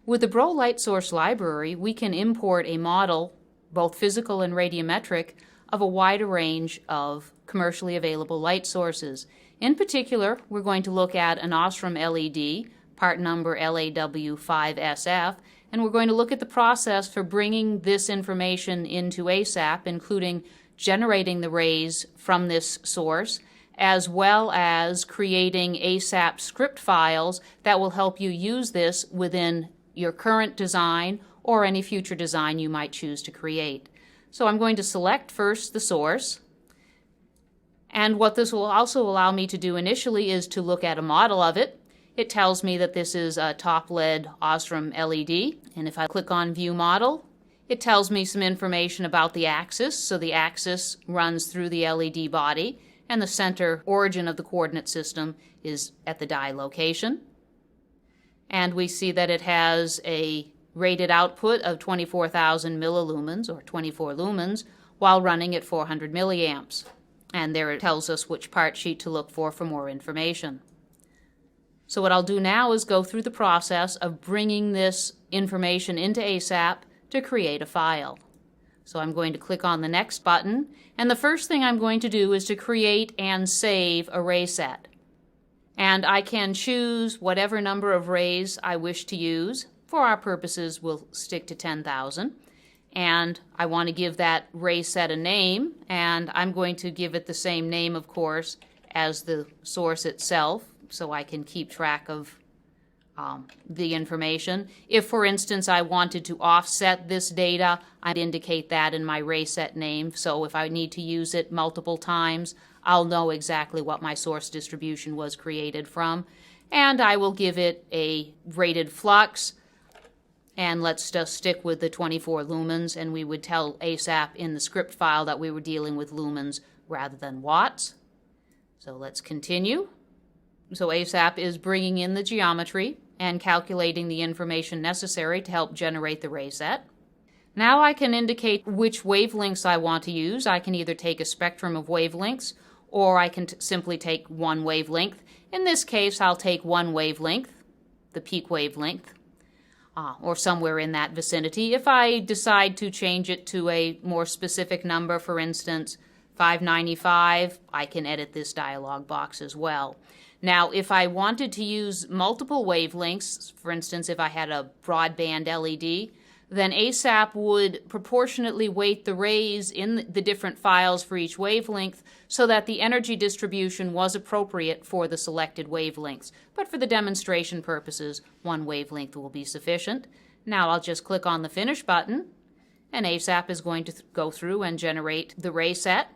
With the Breault light source library, we can import a model, both physical and radiometric, of a wide range of commercially available light sources. In particular, we're going to look at an Osram LED, part number LAW5SF, and we're going to look at the process for bringing this information into ASAP, including generating the rays from this source, as well as creating ASAP script files that will help you use this within your current design or any future design you might choose to create. So I'm going to select first the source, and what this will also allow me to do initially is to look at a model of it. It tells me that this is a top-lead Osram LED, and if I click on View Model, it tells me some information about the axis. So the axis runs through the LED body, and the center origin of the coordinate system is at the dye location. And we see that it has a rated output of 24,000 millilumens, or 24 lumens, while running at 400 milliamps. And there it tells us which part sheet to look for more information. So what I'll do now is go through the process of bringing this information into ASAP to create a file. So I'm going to click on the Next button, and the first thing I'm going to do is to create and save a ray set. And I can choose whatever number of rays I wish to use. For our purposes, we'll stick to 10,000. And I want to give that ray set a name, and I'm going to give it the same name, of course, as the source itself, so I can keep track of the information. If, for instance, I wanted to offset this data, I'd indicate that in my ray set name, so if I need to use it multiple times, I'll know exactly what my source distribution was created from. And I will give it a rated flux, and let's just stick with the 24 lumens, and we would tell ASAP in the script file that we were dealing with lumens rather than watts. So let's continue. So ASAP is bringing in the geometry and calculating the information necessary to help generate the ray set. Now I can indicate which wavelengths I want to use. I can either take a spectrum of wavelengths, or I can simply take one wavelength. In this case, I'll take one wavelength, the peak wavelength, or somewhere in that vicinity. If I decide to change it to a more specific number, for instance, 595, I can edit this dialog box as well. Now, if I wanted to use multiple wavelengths, for instance, if I had a broadband LED, then ASAP would proportionately weight the rays in the different files for each wavelength so that the energy distribution was appropriate for the selected wavelengths. But for the demonstration purposes, one wavelength will be sufficient. Now I'll just click on the Finish button, and ASAP is going to go through and generate the ray set.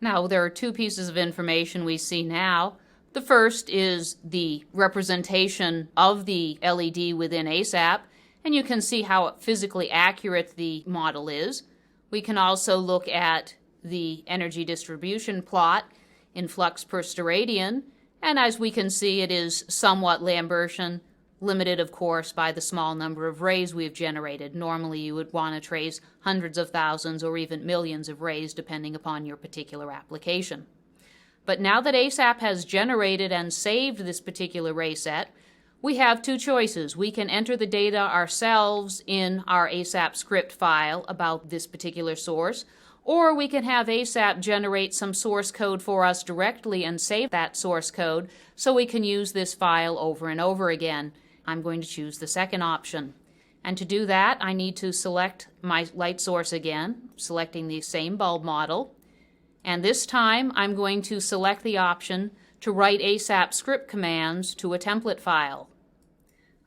Now, there are two pieces of information we see now. The first is the representation of the LED within ASAP, and you can see how physically accurate the model is. We can also look at the energy distribution plot in flux per steradian, and as we can see, it is somewhat Lambertian, limited, of course, by the small number of rays we've generated. Normally, you would want to trace hundreds of thousands or even millions of rays, depending upon your particular application. But now that ASAP has generated and saved this particular ray set, we have two choices. We can enter the data ourselves in our ASAP script file about this particular source, or we can have ASAP generate some source code for us directly and save that source code so we can use this file over and over again. I'm going to choose the second option. And to do that, I need to select my light source again, selecting the same bulb model. And this time, I'm going to select the option to write ASAP script commands to a template file.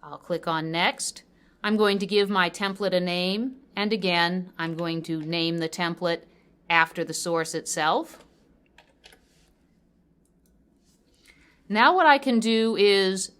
I'll click on Next. I'm going to give my template a name, and again, I'm going to name the template after the source itself. Now what I can do is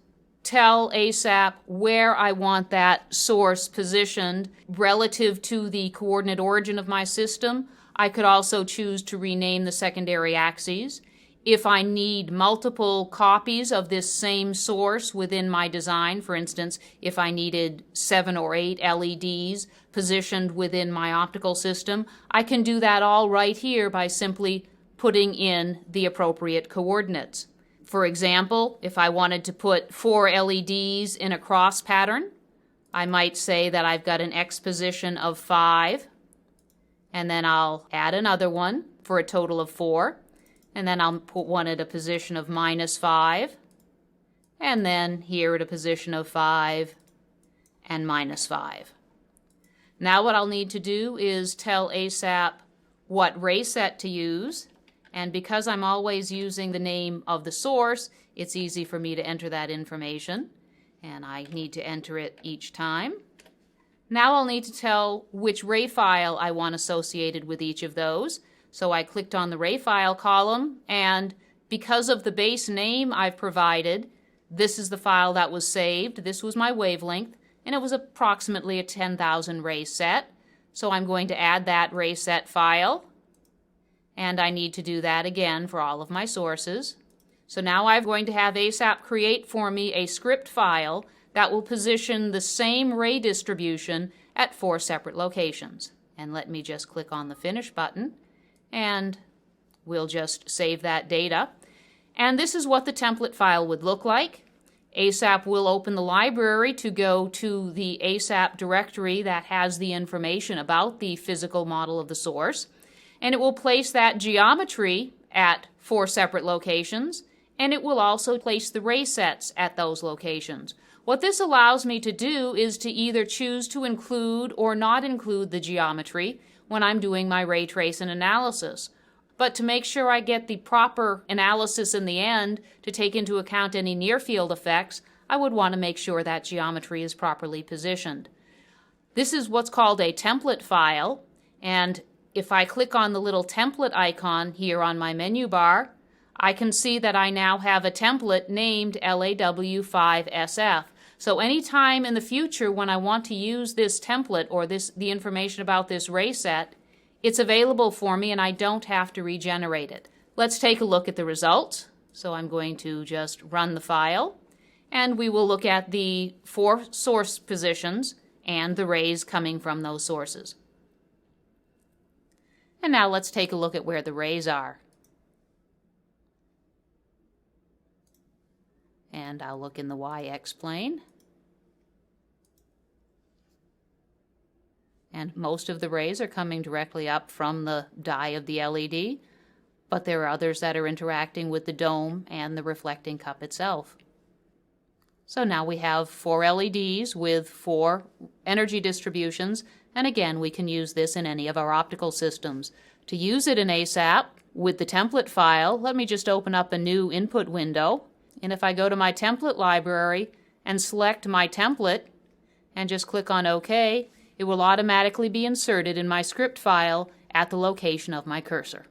tell ASAP where I want that source positioned relative to the coordinate origin of my system. I could also choose to rename the secondary axes. If I need multiple copies of this same source within my design, for instance, if I needed 7 or 8 LEDs positioned within my optical system, I can do that all right here by simply putting in the appropriate coordinates. For example, if I wanted to put 4 LEDs in a cross pattern, I might say that I've got an X position of 5, and then I'll add another one for a total of 4, and then I'll put one at a position of -5, and then here at a position of 5 and -5. Now what I'll need to do is tell ASAP what ray set to use, and because I'm always using the name of the source, it's easy for me to enter that information, and I need to enter it each time. Now I'll need to tell which ray file I want associated with each of those. So I clicked on the ray file column, and because of the base name I've provided, this is the file that was saved. This was my wavelength, and it was approximately a 10,000 ray set. So I'm going to add that ray set file, and I need to do that again for all of my sources. So now I'm going to have ASAP create for me a script file that will position the same ray distribution at 4 separate locations. And let me just click on the Finish button, and we'll just save that data. And this is what the template file would look like. ASAP will open the library to go to the ASAP directory that has the information about the physical model of the source, and it will place that geometry at 4 separate locations, and it will also place the ray sets at those locations. What this allows me to do is to either choose to include or not include the geometry when I'm doing my ray trace and analysis. But to make sure I get the proper analysis in the end to take into account any near-field effects, I would want to make sure that geometry is properly positioned. This is what's called a template file, and if I click on the little template icon here on my menu bar, I can see that I now have a template named LAW5SF. So anytime in the future when I want to use this template or the information about this ray set, it's available for me and I don't have to regenerate it. Let's take a look at the results. So I'm going to just run the file, and we will look at the 4 source positions and the rays coming from those sources. And now let's take a look at where the rays are. And I'll look in the YX plane. And most of the rays are coming directly up from the die of the LED, but there are others that are interacting with the dome and the reflecting cup itself. So now we have 4 LEDs with 4 energy distributions, and again we can use this in any of our optical systems. To use it in ASAP with the template file, let me just open up a new input window. And if I go to my template library and select my template and just click on OK, it will automatically be inserted in my script file at the location of my cursor.